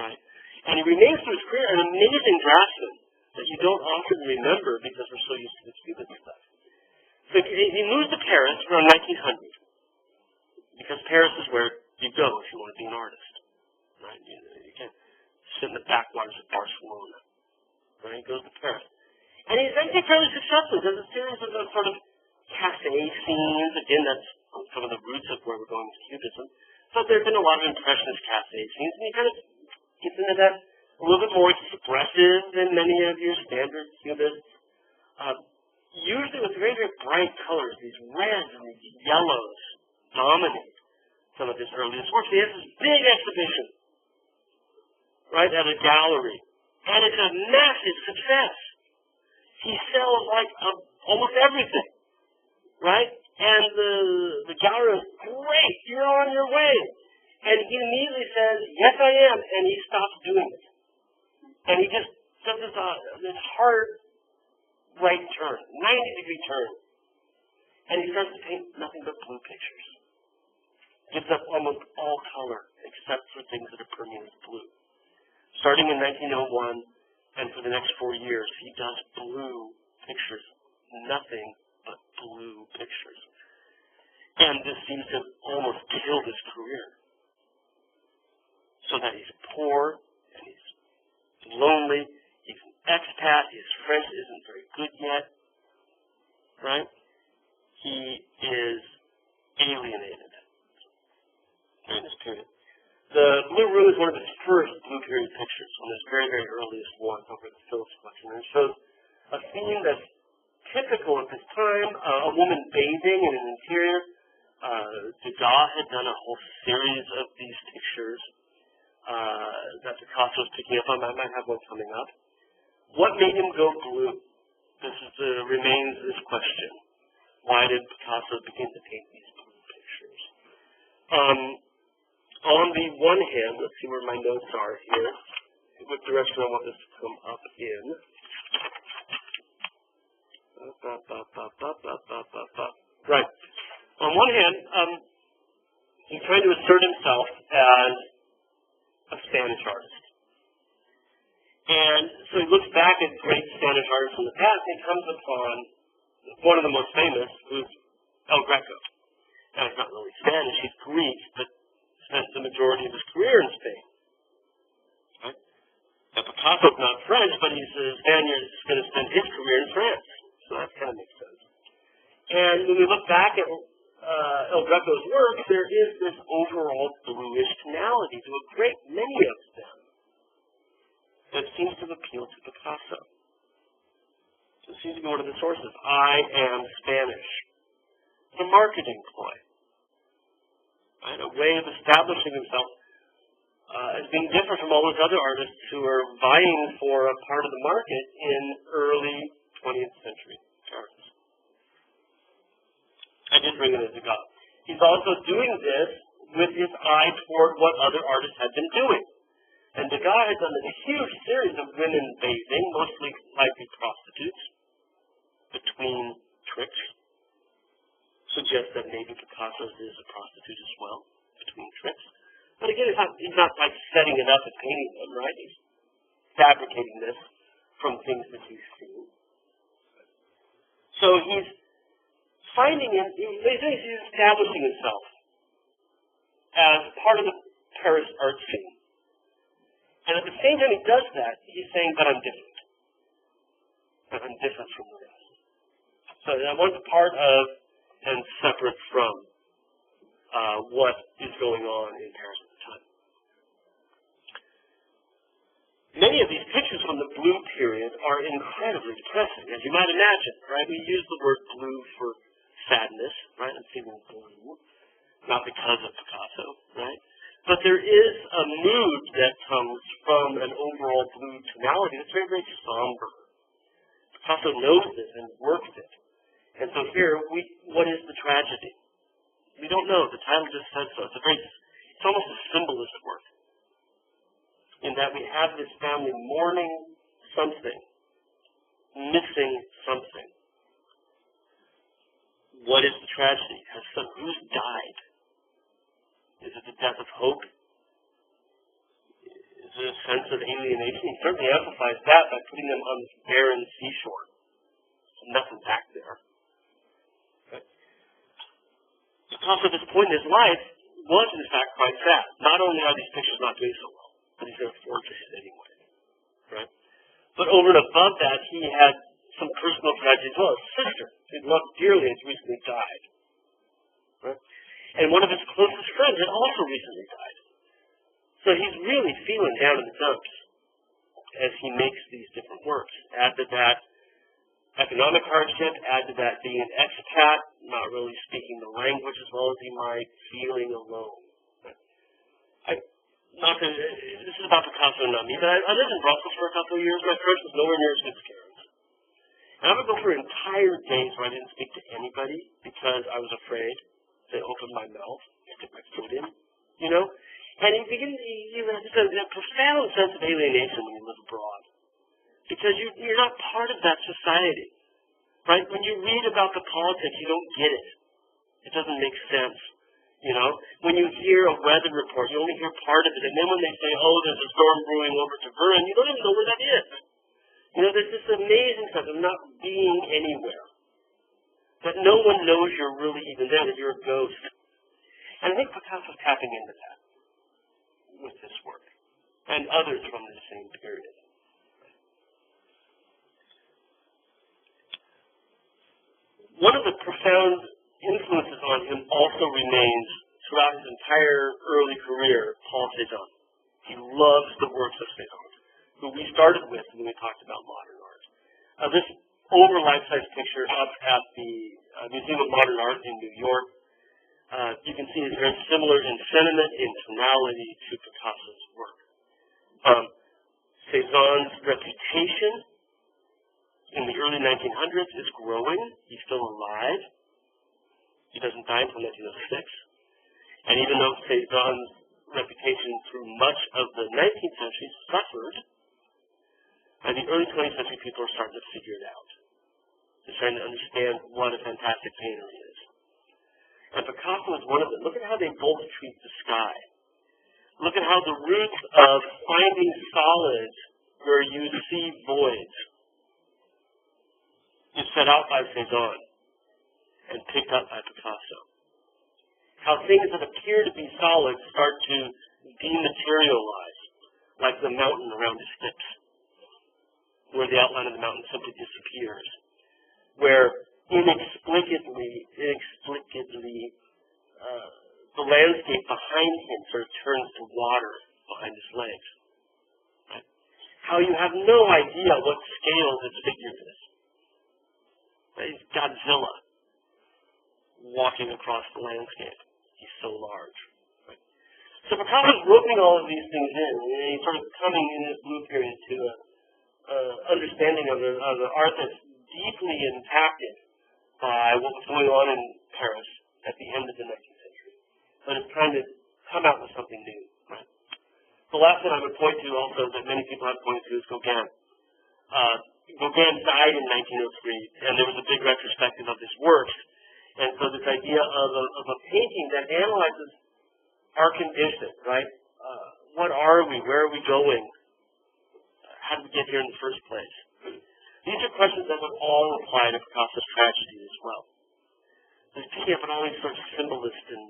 right? And he remains through his career an amazing draftsman that you don't often remember because we're so used to the Cubist stuff. So he moves to Paris around 1900, because Paris is where you go if you want to be an artist, right? You can't sit in the backwaters of Barcelona, right? He goes to Paris. And he's actually fairly successful. There's a series of those sort of cafe scenes. Again, that's some of the roots of where we're going with Cubism. So there's been a lot of Impressionist cafe scenes, and he kind of gets into that a little bit more expressive than many of your standard Cubists. Usually with very, very bright colors. These reds and these yellows dominate some of his earliest work. He has this big exhibition, right, at a gallery. And it's a massive success. He sells like almost everything, right? And the gallery is great, you're on your way. And he immediately says, yes I am, and he stops doing it. And he just does this hard right turn, 90-degree turn. And he starts to paint nothing but blue pictures. Gives up almost all color, except for things that are permeated blue. Starting in 1901, and for the next 4 years, he does blue pictures. Nothing but blue pictures. And this seems to almost kill his career. So that he's poor, and he's lonely, he's an expat, his French isn't very good yet, right? he is alienated during this period. The Blue Room is one of his first Blue Period pictures, one of his very, very earliest ones over the Phillips collection. And it shows a scene that's typical of his time, a woman bathing in an interior. Degas had done a whole series of these pictures that Picasso was picking up on. I might have one coming up. What made him go blue? This remains this question. Why did Picasso begin to paint these blue pictures? On the one hand, let's see where my notes are here. What direction I want this to come up in. Right. On one hand, he's trying to assert himself as a Spanish artist. And so he looks back at great Spanish artists from the past and he comes upon one of the most famous, who's El Greco. Now, he's not really Spanish, he's Greek, but spent the majority of his career in Spain. Right? Now, Picasso's not French, but he's a Spaniard who's going to spend his career in France. So that kind of makes sense. And when we look back at El Greco's work, there is this overall bluish tonality to a great many of them that seems to appeal to Picasso. So it seems to be one of the sources. I am Spanish. It's a marketing ploy. Right? A way of establishing himself as being different from all those other artists who are vying for a part of the market in early 20th century Paris. I did bring it as Degas. He's also doing this with his eye toward what other artists had been doing. And Degas has done a huge series of women bathing, mostly likely prostitutes, between tricks. Suggests that maybe Picasso is a prostitute as well, between tricks. But again, he's not like setting it up and painting them, right? He's fabricating this from things that he's seen. So he's finding it, he's establishing himself as part of the Paris art scene. And at the same time he does that, he's saying, but I'm different. But I'm different from the rest. So that one's part of and separate from what is going on in Paris at the time. Many of these pictures from the blue period are incredibly depressing, as you might imagine, right? We use the word blue for sadness, right? I'm feeling blue, not because of Picasso, right? But there is a mood that comes from an overall blue tonality that's very, very somber. Picasso knows this and works it. And so here, what is the tragedy? We don't know. The title just says so. It's almost a symbolist work, in that we have this family mourning something, missing something. What is the tragedy? Who's died? Is it the death of hope? Is it a sense of alienation? He certainly amplifies that by putting them on this barren seashore. There's nothing back there. Picasso, at this point in his life, was in fact quite sad. Not only are these pictures not doing so well, but he's going to forfeit it anyway. Right? But over and above that, he had some personal tragedy as well. His sister, who he loved dearly, has recently died. Right? And one of his closest friends had also recently died. So he's really feeling down in the dumps as he makes these different works. Add to that economic hardship, add to that being an expat, not really speaking the language as well as he might, feeling alone. This is about Picasso and not me, but I lived in Brussels for a couple of years. My French was nowhere near as good as Karen's. And I would go for entire days where I didn't speak to anybody because I was afraid to open my mouth and stick my foot in, you know? And you have a profound sense of alienation when you live abroad, because you're not part of that society, right? When you read about the politics, you don't get it. It doesn't make sense, you know? When you hear a weather report, you only hear part of it, and then when they say, oh, there's a storm brewing over to Turin, you don't even know where that is. You know, there's this amazing sense of not being anywhere, that no one knows you're really even there, that you're a ghost. And I think Picasso's tapping into that with this work, and others from the same period. One of the profound influences on him also remains throughout his entire early career, Paul Cézanne. He loves the works of Cézanne, who we started with when we talked about modern art. This over life-size picture up at the Museum of Modern Art in New York, you can see it's very similar in sentiment, in tonality to Picasso's work. Cézanne's reputation in the early 1900s is growing. He's still alive. He doesn't die until 1906. And even though Cézanne's reputation through much of the 19th century suffered, by the early 20th century, people are starting to figure it out. They're trying to understand what a fantastic painter he is. And Picasso is one of them. Look at how they both treat the sky. Look at how the roots of finding solids where you see voids is set out by Cézanne and picked up by Picasso. How things that appear to be solid start to dematerialize, like the mountain around his hips, where the outline of the mountain simply disappears, where inexplicably, the landscape behind him sort of turns to water behind his legs. Right? How you have no idea what scale this figure is. Right? He's Godzilla walking across the landscape. He's so large. Right? So Picasso's roping all of these things in, and he's sort of coming in his blue period to an understanding of the art that's deeply impacted by what was going on in Paris at the end of the 19th century, but is trying to come out with something new. Right? The last one I would point to also that many people have pointed to is Gauguin. Gauguin died in 1903, and there was a big retrospective of his works, and so this idea of a painting that analyzes our condition, right? What are we? Where are we going? How did we get here in the first place? These are questions that would all apply to Picasso's tragedy as well. He's picking up on all these sort of symbolist and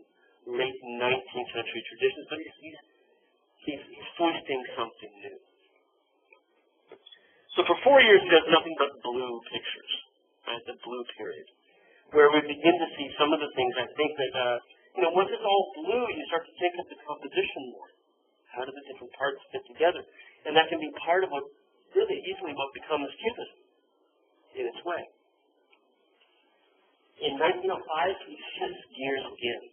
late 19th century traditions, but he's foisting something new. So for 4 years, he does nothing but blue pictures, right? The blue period, where we begin to see some of the things I think that, once it's all blue, you start to think of the composition more. How do the different parts fit together? And that can be part of what really easily what becomes Cubism in its way. In 1905, he shifts gears again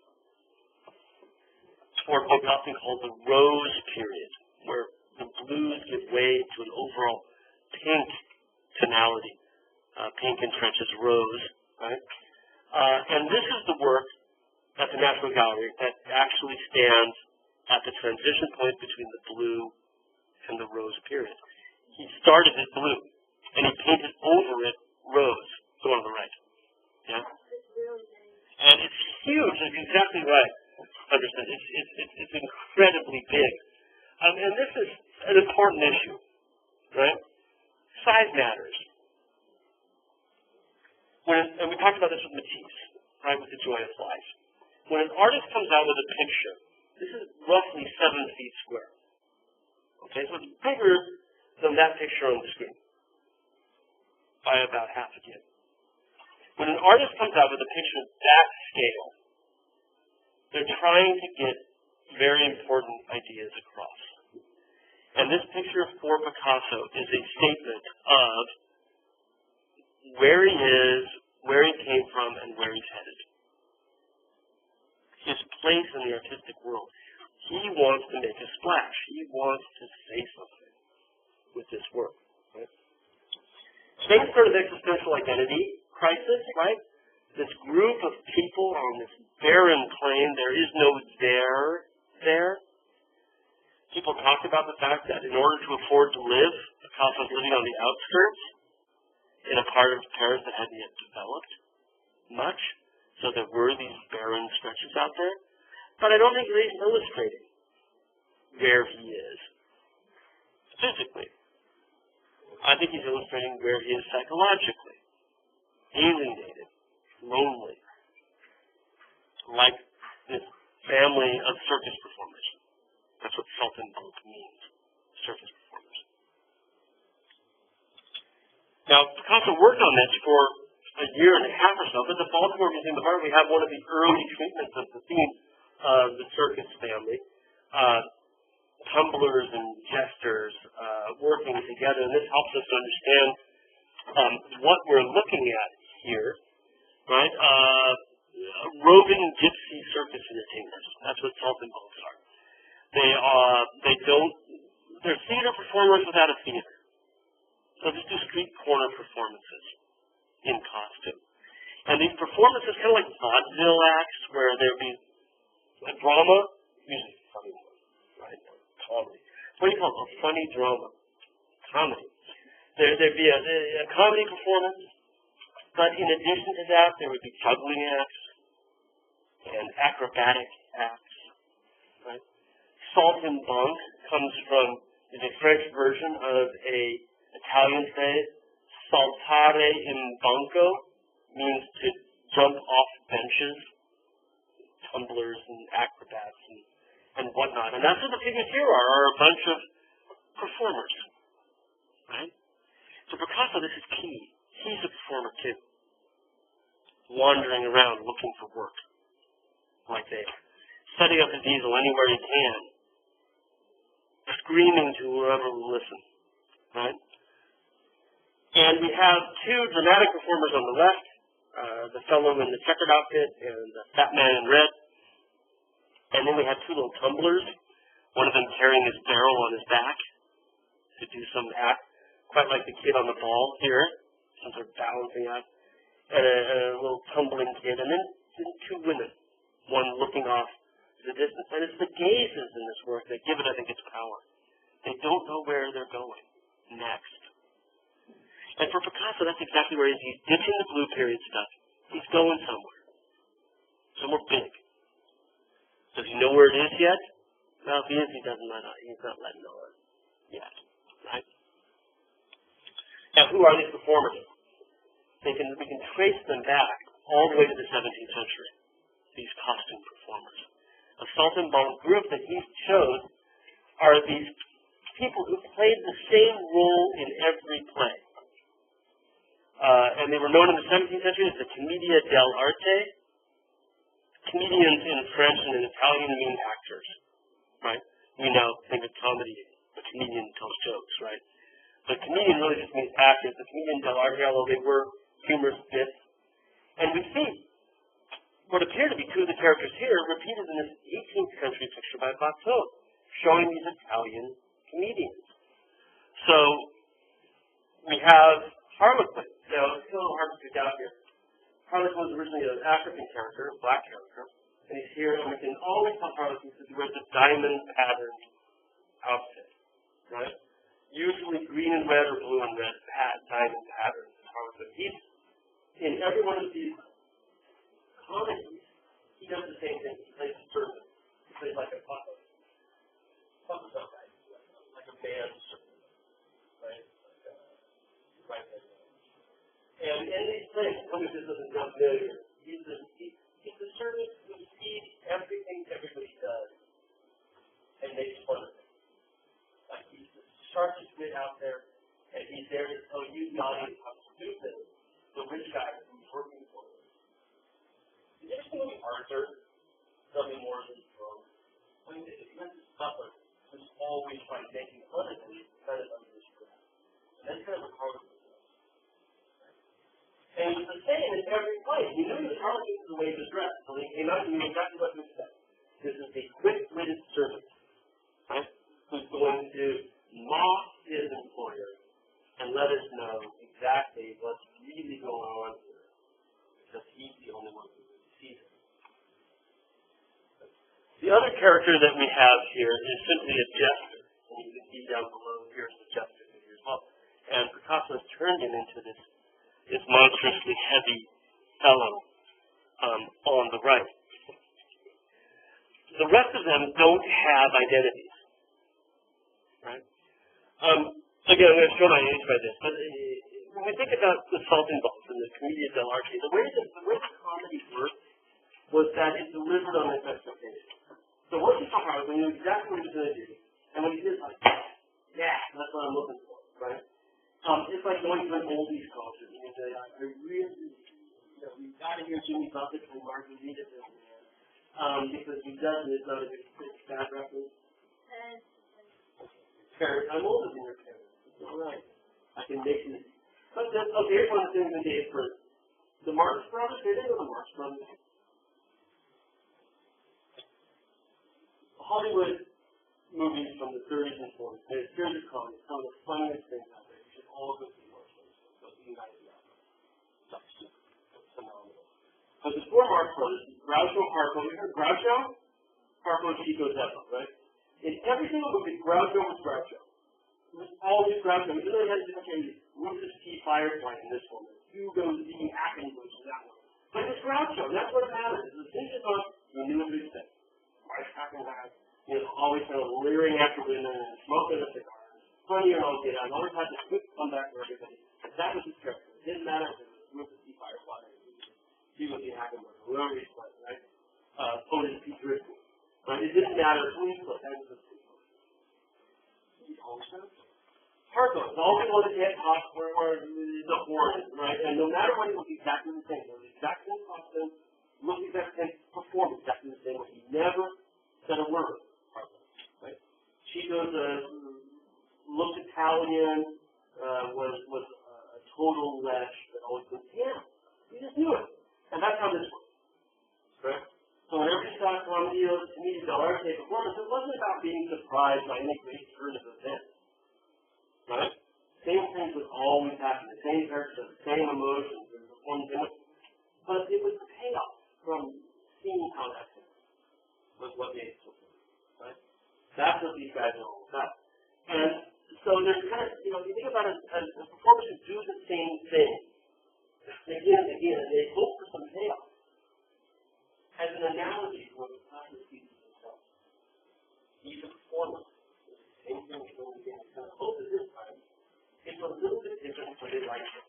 toward what we often call the rose period, where the blues give way to an overall pink tonality. Pink entrenches rose, right? And this is the work at the National Gallery that actually stands at the transition point between the blue and the rose period. He started it blue, and he painted over it rose, the one on the right. Yeah? And it's huge. It's exactly right. Understand? It's incredibly big. And this is an important issue, right? Size matters. And we talked about this with Matisse, right, with The Joy of Life. When an artist comes out with a picture, this is roughly 7 feet square. Okay, so it's bigger than that picture on the screen by about half again. When an artist comes out with a picture of that scale, they're trying to get very important ideas across. And this picture for Picasso is a statement of where he is, where he came from, and where he's headed. His place in the artistic world. He wants to make a splash. He wants to say something with this work. Right? Same sort of existential identity crisis, right? This group of people on this barren plain, there is no there. People talk about the fact that in order to afford to live, Picasso's living on the outskirts in a part of Paris that hadn't yet developed much. So there were these barren stretches out there. But I don't think he's illustrating where he is physically. I think he's illustrating where he is psychologically. Alienated, lonely. Like this family of circus performers. That's what Sultan Group means. Circus performers. Now, Picasso worked on this for a a year and a half or so, but the Baltimore Museum of Art, we have one of the early treatments of the theme of the circus family, tumblers and jesters working together, and this helps us to understand what we're looking at here, right? Roving gypsy circus entertainers. That's what Salt and Bones are. They're theater performers without a theater. They'll just do street corner performances in costume. And these performances kind of like vaudeville acts where there'd be a drama, usually funny one, right? Comedy. What do you call it? A funny drama. Comedy. There'd be a comedy performance, but in addition to that, there would be juggling acts and acrobatic acts, right? Saltimbanque is a French version of a Italian phrase. Saltare in banco means to jump off benches, tumblers and acrobats and whatnot. And that's what the figures here are a bunch of performers, right? So Picasso, this is key. He's a performer too, wandering around looking for work, like they setting up his easel anywhere he can, screaming to whoever will listen, right? And we have two dramatic performers on the left, the fellow in the checkered outfit and the fat man in red. And then we have two little tumblers, one of them carrying his barrel on his back to do some act, quite like the kid on the ball here, some sort of balancing act, and a little tumbling kid, and then two women, one looking off to the distance. And it's the gazes in this work that give it, I think, its power. They don't know where they're going next. And for Picasso, that's exactly where he is. He's ditching the blue period stuff. He's going somewhere big. Does he know where it is yet? Well, if he is, he's not letting on yet, right? Now, who are these performers? We can trace them back all the way to the 17th century, these costume performers. A Saltimbanque group that he chose are these people who played the same role in every play. And they were known in the 17th century as the Commedia dell'arte. Comedians in French and in Italian mean actors, right? We now think of comedy, the comedian tells jokes, right? But comedian really just means actors. The Commedia dell'arte, although they were humorous bits. And we see what appear to be two of the characters here repeated in this 18th century picture by Watteau, showing these Italian comedians. So we have Harlequin. Now, it's a little hard to pick out here. Harlequin was originally an African character, a black character, and he's here, and we can always tell Harlequin because he wears a diamond patterned outfit, right? Usually green and red or blue and red diamond patterns. Harlequin. He's in every one of these comedies. He does the same thing. He plays a servant. He plays like a puppet. Puppet's not right. Like a band servant, right? And in these things, some of this doesn't sound familiar. He's the servant who sees everything everybody does and makes fun of it. Like he's the sharpest wit out there, and he's there to tell you the audience how stupid the rich guy who's working for him. Did you ever see the movie Arthur? Nothing more than drunk. I mean, it's not this butler who's always trying to make fun of him, kind of under his breath. And that's kind of what Harlequin does. And it was the same in every play. He knew that Harlequin was the way he was dressed, so he came out and knew exactly what to expect. This is a quick-witted servant, right, who's going to mock his employer and let us know exactly what's really going on here, because he's the only one who sees it. The other character that we have here is simply a jester, and you can see down below here's the jester figure as well. And Picasso has turned him into this monstrously heavy fellow on the right. The rest of them don't have identities, right? Again, I'm going to show my age by this, but when we think about the Saltimbanque and the Commedia dell'arte, the way the comedy worked was that it delivered on its expectations. So once you saw Harlequin, you knew exactly what he was going to do, and when he did, like, yeah, that's what I'm looking for, right? It's like going to an oldies concert. You know, I really, we've got to hear Jimmy Buffett and Margarita this man. Because he does it, it's not a good bad reference. Parents, I'm older than your parents. It's all right. I can make this. But then, okay, here's one of the things in Dave for the Marx Brothers. They didn't know the Marx Brothers. Hollywood movies from the 30s and 40s. They're a series of comedies. Some of the funniest things out there. You should all go see Marx Brothers. Go see United States. It's phenomenal. But before Marx Brothers, Groucho, Harpo. You heard Groucho? Harpo, Chico, Zeppo, right? In every single movie, Groucho was Groucho. It was always Groucho. Even though he had a different Rufus T. Firefly in this one, Hugo Z. Hackenbush in that one. But it's Groucho. That's what matters. The thing is on, you knew what to expect. Mike Hackenbush, always kind of leering after women and smoking a cigar. Funny or no kid, I always had this quick comeback for everybody. That was his character. It didn't matter if it was Rufus T. Firefly or Hugo Z. Hackenbush, whoever he played, right? Otis P. Driscoll. Right? It didn't matter who he played. That was the thing. He always said it. Harpo, all people that get hot were the horns, right? And no matter what, it was exactly the same. It was the exact same costume, looked exactly the same, performed exactly the same way. He never said a word, Harpo, right? Chico's looked Italian, was a total lesh, but always was, yeah, he just knew it. And that's how this works, right? So whenever you saw comedian Del Arte performance, it wasn't about being surprised by any great turn of events. Right? Same things would always happen, the same characters, the same emotions, but it was the payoff from seeing how that was what made it so good. Right? That's what these guys are all about. And so there's kind of, you think about it as a performers who do the same thing again and again, and they hope for some payoff. As an analogy to what the classic teaches themselves. He's a performer. Same thing again. And the hope is this time, it's a little bit different when they like it.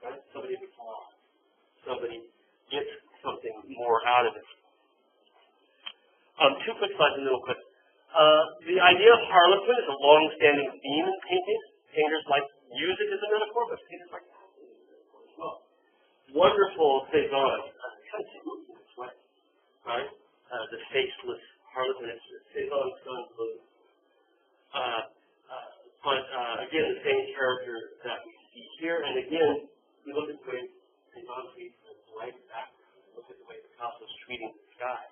Right? Somebody applauds. Somebody gets something more out of it. Two quick slides and then we'll quit. The idea of Harlequin is a long-standing theme in painting. Painters like music as a metaphor, but painters like acting as a metaphor as well. Wonderful Cezanne. Kind of smooth in this way. Right? The faceless Harlequin is Cezanne's son, Blue. But again, the same character that we see here, and again, we look at the way Cezanne treats the light background, look at the way Picasso's treating the sky.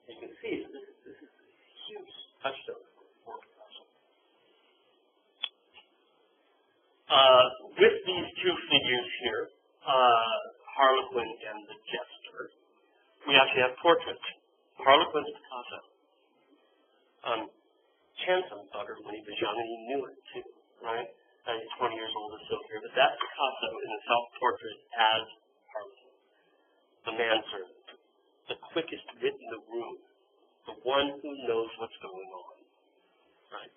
You can see that this is a huge touchstone for Picasso. With these two figures here, Harlequin and the Jester, we actually have portraits. Harlequin's Picasso. Handsome bugger when he was young, and he knew it too, right? He's 20 years old or so here, but that's Picasso in the self-portrait as Harlequin, the manservant, the quickest wit in the room, the one who knows what's going on, right?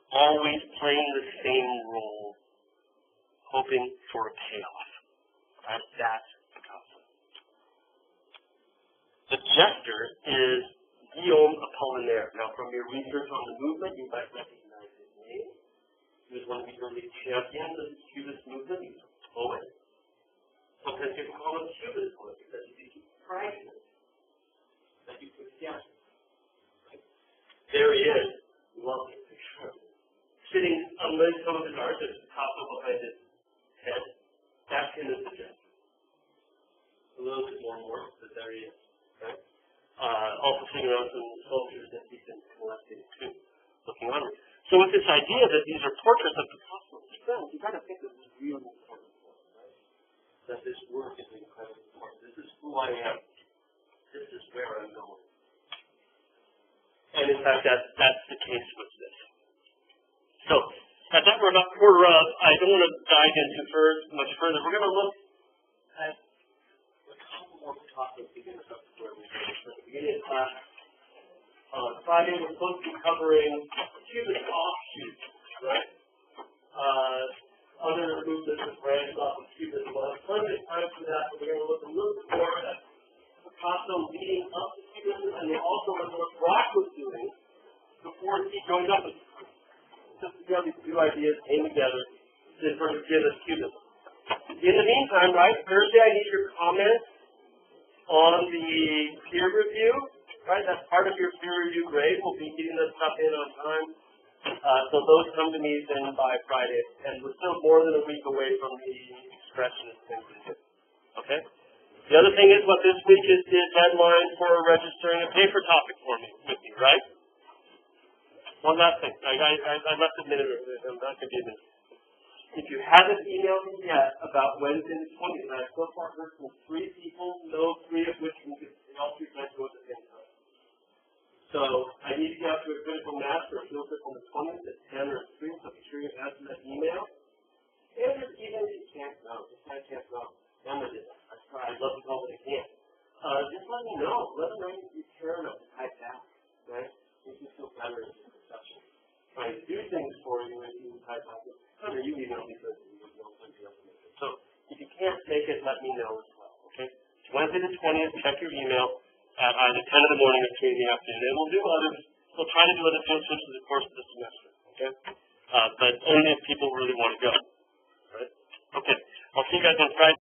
Always playing the same role, hoping for a payoff. Right? That's Picasso. The Jester is Guillaume Apollinaire. Now, from your research on the movement, you might recognize his name. He was one of the early champions of the Cubist movement. He was a poet. Sometimes people call him a Cubist poet because he's fragments that you put together. Right? There he is. Lovely picture. Sitting among some of his art, there's Picasso behind his head. That's him as the Jester. A little bit more work, but there he is. Right? Also seeing around some sculptures that he's been collecting too, looking on. So with this idea that these are portraits of Picasso's friends, you got to think this is really important for him, right? That this work is incredibly important. This is who I am. This is where I'm going. And in fact, that's the case with this. So at that we're I don't want to dive into much further. We're going to look at a couple more topics to get us up to where we are. At the beginning of class, Friday we're supposed to be covering Cubist offshoots, right? Other movements that branch off of Cubism. We'll have plenty of time for that, but we're going to look a little bit more at Picasso leading up to Cubism, and we'll also look at what Braque was doing before he joined up with Cubism. Just together, these two ideas came together to sort of give us cubism. In the meantime, right, Thursday I need your comments on the peer review, right? That's part of your peer review grade. We'll be getting that stuff in on time. So those come to me then by Friday, and we're still more than a week away from the expression of things. Okay? The other thing is what this week is the deadline for registering a paper topic for me with me, right? One last thing. I left a minute, I'm not going to be a minute. If you haven't emailed me yet about Wednesday the 20th, I've so far heard from 3 people, no 3 of which can get all 3 times go at the same time. So I need to get out to a critical mass for a field trip on the 20th at 10 or 3, so be sure you answer that email. And even if you can't go, just I can't go. Emma did that. I'd love to go, but I can't. Just let me know. Let me know if you care enough to type back, right? Makes me feel better in your perception. Trying to do things for you if you type back. Or you email me because you don't want to information. So if you can't make it, let me know as well, okay? It's Wednesday the 20th. Check your email at either 10 in the morning or 3 in the afternoon. And we'll do others. We'll try to do other field trips in the course of the semester, okay? But only if people really want to go, right? Okay. I'll see you guys on Friday.